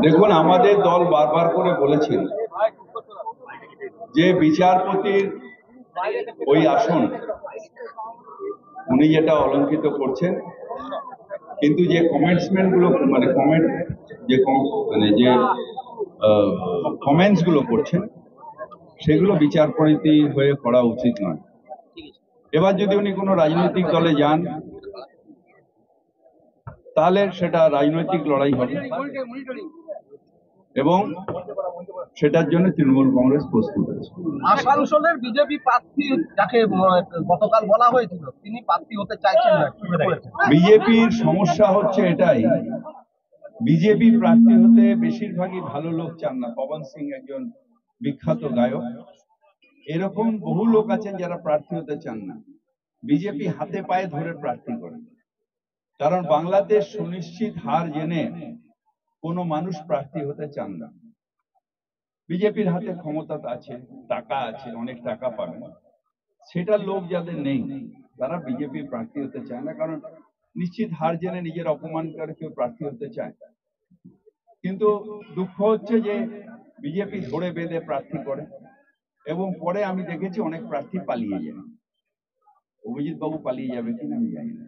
দেখুন, আমাদের দল বারবার করে বলেছেন যে বিচারপতির ওই আসন উনি যেটা অলঙ্কিত করছেন, কিন্তু যে কমেন্টসমেন্ট গুলো মানে কমেন্টস গুলো করছেন সেগুলো বিচারপতি হয়ে করা উচিত নয়। এবার যদি উনি কোনো রাজনৈতিক দলে যান তাহলে সেটা রাজনৈতিক লড়াই হবে এবং সেটার জন্য তৃণমূল কংগ্রেস প্রস্তুত আছে। আসানসোলের বিজেপি প্রার্থী যাকে গতকাল বলা হয়েছিল তিনি প্রার্থী হতে চাইছেন না। বিজেপির সমস্যা হচ্ছে এটাই, বিজেপি প্রার্থী হতে বেশিরভাগই ভালো লোক চান না। পবন সিং একজন বিখ্যাত গায়ক, এরকম বহু লোক আছেন যারা প্রার্থী হতে চান না। বিজেপি হাতে পায়ে ধরে প্রার্থী করে, কারণ বাংলাদেশ সুনিশ্চিত হার জেনে কোনো মানুষ প্রার্থী হতে চান না। বিজেপির হাতে ক্ষমতা আছে, টাকা আছে, অনেক টাকা পাবে, সেটা লোক যাদের নেই তারা বিজেপি প্রার্থী হতে চায় না, কারণ নিশ্চিত হার জেনে নিজের অপমান করে কেউ প্রার্থী হতে চায়। কিন্তু দুঃখ হচ্ছে যে বিজেপি ধরে বেঁধে প্রার্থী করে এবং পরে আমি দেখেছি অনেক প্রার্থী পালিয়ে যায়। অভিজিৎ বাবু পালিয়ে যাবে কিনা আমি জানি না।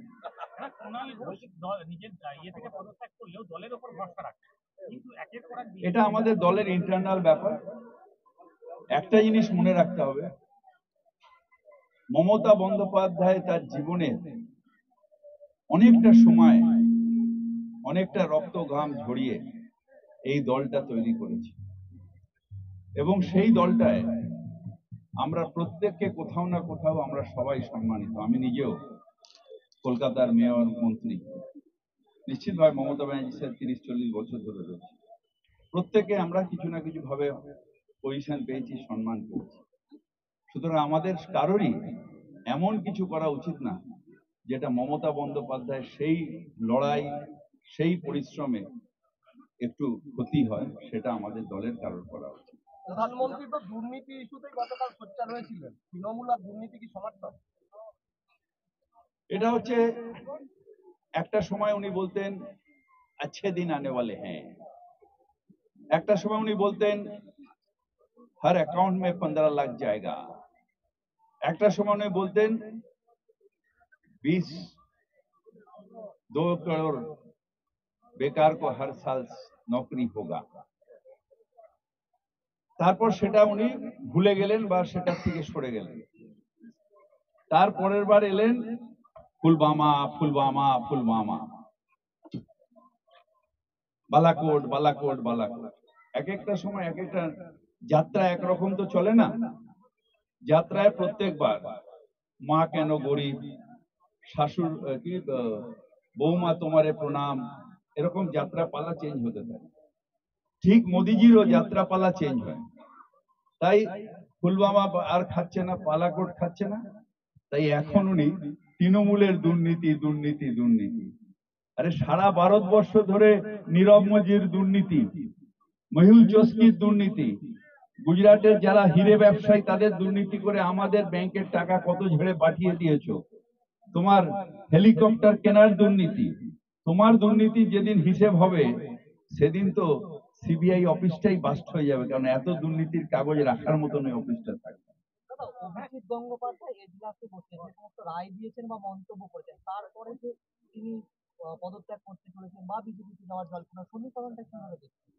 এটা আমাদের দলের ইন্টারনাল ব্যাপার। একটা জিনিস মনে রাখতে হবে, মমতা বন্দ্যোপাধ্যায় তার জীবনে অনেকটা সময় অনেকটা রক্ত ঘাম ঝরিয়ে এই দলটা তৈরি করেছে এবং সেই দলটায় আমরা প্রত্যেককে কোথাও না কোথাও আমরা সবাই সম্মানিত। আমি নিজেও কলকাতার মেয়র, মন্ত্রী, নিশ্চিতভাবে মমতা ব্যানার্জির সাথে 30-40 বছর ধরে রয়েছে। প্রত্যেকে আমরা কিছু না কিছু ভাবে পজিশন পেয়েছি, সম্মান পেয়েছি। সুতরাং আমাদের কারোরই এমন কিছু করা উচিত না যেটা মমতা বন্দ্যোপাধ্যায় সেই লড়াই, সেই পরিশ্রমে একটু ক্ষতি হয়, সেটা আমাদের দলের কারোর করা উচিত। প্রধানমন্ত্রী তো দুর্নীতি ইস্যুতেই গতকাল সোচ্চার হয়েছিলেন, তৃণমূল আর দুর্নীতি কি সমর্থন? এটা হচ্ছে, একটা সময় উনি বলতেন अच्छे दिन आने वाले हैं, একটা সময় উনি বলতেন हर अकाउंट में 15 लाख जाएगा, একটা সময় উনি বলতেন 2 करोड़ बेकार को हर साल नौकरी होगा। তারপর সেটা উনি ভুলে গেলেন বা সেটা থেকে সরে গেলেন। তারপরের বার এলেন পুলবামা পুলবামা পুলবামা, বালাকোট বালাকোট বালাকোট। এক একটা সময় এক একটা যাত্রা একরকম তো চলে না। যাত্রায় প্রত্যেকবার মা কেন গরিব, শাশুর কি বৌমা তোমারে প্রণাম, এরকম যাত্রা পালা চেঞ্জ হতে থাকে। ঠিক মোদিজিরও যাত্রা পালা চেঞ্জ হয়। তাই পুলবামা আর খাচ্ছে না, বালাকোট খাচ্ছে না। তাই এখন উনি তৃণমূলের দুর্নীতি দুর্নীতি দুর্নীতি। আরে সারা ভারতবর্ষ ধরে নীরব মোদির দুর্নীতি, মেহুল চস্কির দুর্নীতি, গুজরাটের যারা হিরে ব্যবসায়ী তাদের দুর্নীতি করে আমাদের ব্যাংকের টাকা কত ঝেড়ে পাঠিয়ে দিয়েছো। তোমার হেলিকপ্টার কেনার দুর্নীতি, তোমার দুর্নীতি যেদিন হিসেব হবে সেদিন তো সিবিআই অফিসটাই বাস্ট হয়ে যাবে, কারণ এত দুর্নীতির কাগজ রাখার মতন ওই অফিসটা থাকবে। অভিজিৎ গঙ্গোপাধ্যায় এজলাসে বসে যে সমস্ত রায় দিয়েছেন বা মন্তব্য করেছেন, তারপরে যে তিনি পদত্যাগ করতে চলেছেন বা বিজেপিতে যাওয়ার জল্পনা, সমীকরণটা কিভাবে দেখছেন?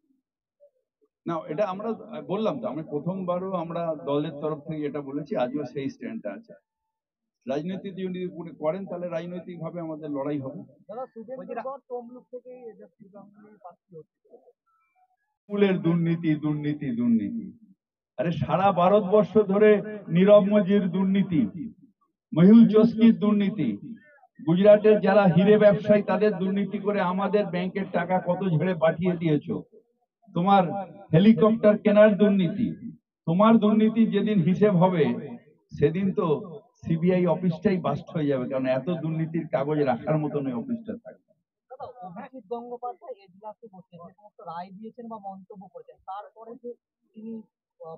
না, এটা আমরা বললাম তো, আমি প্রথমবারও আমরা দলের তরফ থেকে এটা বলেছি, আজও সেই স্ট্যান্ডটা আছে। রাজনীতি যদি উনি করেন তাহলে রাজনৈতিক ভাবে আমাদের লড়াই হবে। তৃণমূলের দুর্নীতি দুর্নীতি দুর্নীতি। আরে সারা ভারতবর্ষ ধরে নীরব মোদির দুর্নীতি, মেহুল চস্কির দুর্নীতি, গুজরাটের যারা হিরে ব্যবসায়ী তাদের দুর্নীতি করে আমাদের ব্যাংকের টাকা কত ঝেড়ে পাঠিয়ে দিয়েছো। তোমার হেলিকপ্টার কেনার দুর্নীতি, তোমার দুর্নীতি যেদিন হিসেব হবে সেদিন তো সিবিআই অফিসটাই বাস্ট হয়ে যাবে, কারণ এত দুর্নীতির কাগজ রাখার মতন ওই অফিসটা থাকবে। অভিজিৎ গঙ্গোপাধ্যায় এজলাসে বসে যে সমস্ত রায় দিয়েছেন বা মন্তব্য করেছেন, তারপরে যে তিনি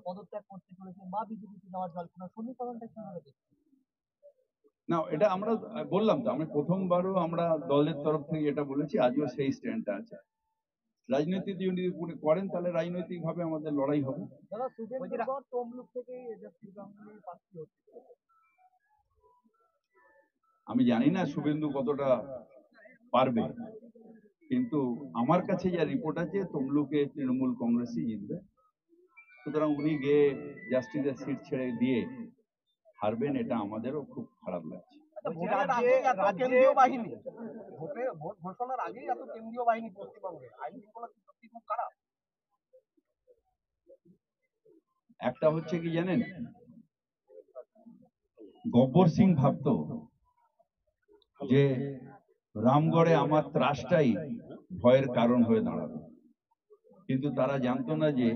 পদত্যাগ করতে চলেছেন বা বিজেপিতে যাওয়ার জল্পনা, সমীকরণটা কিভাবে দেখছেন? না, এটা আমরা বললাম তো, আমি প্রথমবারও আমরা দলের তরফ থেকে এটা বলেছি, আজও সেই স্ট্যান্ডটা আছে। রাজনীতি যদি উনি করেন তাহলে রাজনৈতিক ভাবে আমাদের লড়াই হবে। দাদা শুভেন্দুর পর তমলুক থেকে এজস্বী গাঙ্গুলি প্রার্থী হচ্ছে। আমি জানি না শুভেন্দু কতটা পারবে, কিন্তু আমার কাছে যা রিপোর্ট আছে তমলুকে তৃণমূল কংগ্রেসই জিতবে। সুতরাং উনি গিয়ে জাস্টিসের সিট ছেড়ে দিয়ে হারবেন, এটা আমাদেরও খুব খারাপ লাগছে। কেন্দ্রীয় বাহিনী ভোট ঘোষণার আগেই এত কেন্দ্রীয় বাহিনী পশ্চিমবঙ্গে, আইন শৃঙ্খলা কি সত্যি খুব খারাপ? একটা হচ্ছে কি জানেন, গব্বর সিং ভাবতো যে রামগড়ে আমার ত্রাসটাই ভয়ের কারণ হয়ে দাঁড়াবে, কিন্তু তারা জানতো না যে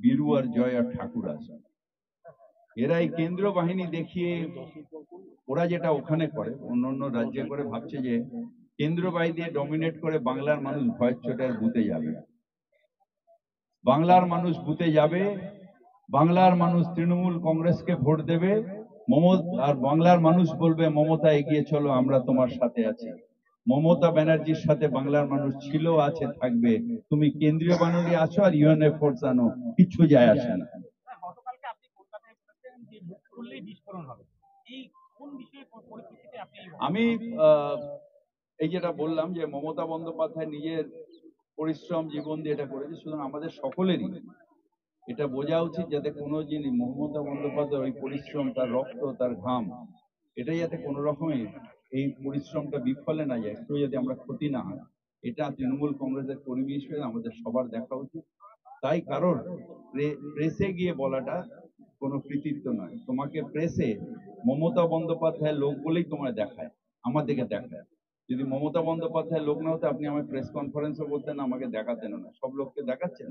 বীরু আর জয় আর ঠাকুর আছে। এরা এই কেন্দ্রীয় বাহিনী দেখিয়ে ওরা যেটা ওখানে করে, অন্য রাজ্যে করে, ভাবছে যে কেন্দ্রীয় বাহিনী দিয়ে ডমিনেট করে বাংলার মানুষ ভয়ের চোটে আর বুথে যাবে। বাংলার মানুষ বুথে যাবে, বাংলার মানুষ তৃণমূল কংগ্রেসকে ভোট দেবে, আর বাংলার মানুষ বলবে মমতা এগিয়ে চলো, আমরা তোমার সাথে আছি। মমতা ব্যানার্জির সাথে বাংলার মানুষ ছিল, আছে, থাকবে। তুমি কেন্দ্রীয় বাহিনী আছো আর ইউএনএ ফোর্স আনো, কিচ্ছু যায় আসে না। গতকালকে আপনি কলকাতায় বলেছেন যে ভোট করলেই বিস্ফোরণ হবে, এই কোন বিষয়ে পরিস্থিতিতে আপনি আমি এই যেটা বললাম যে মমতা বন্দ্যোপাধ্যায় নিজের পরিশ্রম জীবন দিয়ে এটা করেছে, সুতরাং আমাদের সকলেরই এটা বোঝা উচিত যাতে কোনো জিনিস মমতা বন্দ্যোপাধ্যায় ওই পরিশ্রম, তার রক্ত, তার ঘাম, এটা যাতে কোনো রকমে এই পরিশ্রমটা বিফলে না যায়, একটু যাতে আমরা ক্ষতি না হয়, এটা তৃণমূল কংগ্রেসের কর্মী হিসেবে আমাদের সবার দেখা উচিত। তাই কারোর প্রেসে গিয়ে বলাটা কোনো কৃতিত্ব নয়। তোমাকে প্রেসে মমতা বন্দ্যোপাধ্যায়ের লোক বলেই তোমার দেখায়, আমাদেরকে দেখায়। যদি মমতা বন্দ্যোপাধ্যায়ের লোক না হতো আপনি আমার প্রেস কনফারেন্সও বলতেন, আমাকে দেখাতেন না। সব লোককে দেখাচ্ছেন।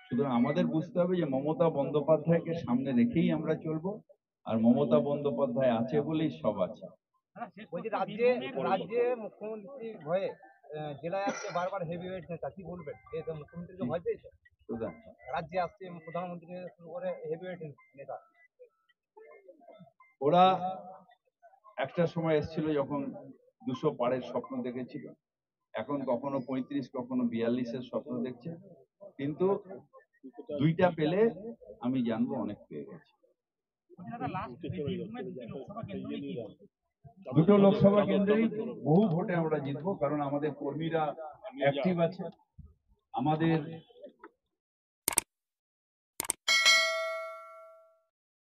সুতরাং আমাদের বুঝতে হবে যে মমতা বন্দ্যোপাধ্যায়কে সামনে রেখেই আমরা চলবো, আর মমতা বন্দ্যোপাধ্যায় আছে বলেই সব আছে। বলছি রাজ্যে মুখ্যমন্ত্রী হয়ে জেলায় আসছে বারবার হেভিওয়েট নেতা, কি বলবেন? মুখ্যমন্ত্রীকে ভয় পেয়েছে? সুতরাং রাজ্যে আসছে প্রধানমন্ত্রী থেকে শুরু করে হেভিওয়েট নেতা। ওরা একটা সময় এসেছিল যখন 200 পারের স্বপ্ন দেখেছিল, এখন কখনো 35, কখনো 42-এর স্বপ্ন দেখছে, কিন্তু দুইটা পেলে আমি জানবো অনেক পেয়ে গেছে। দুটো লোকসভা কেন্দ্রেই বহু ভোটে আমরা জিতবো, কারণ আমাদের কর্মীরা অ্যাক্টিভ আছে, আমাদের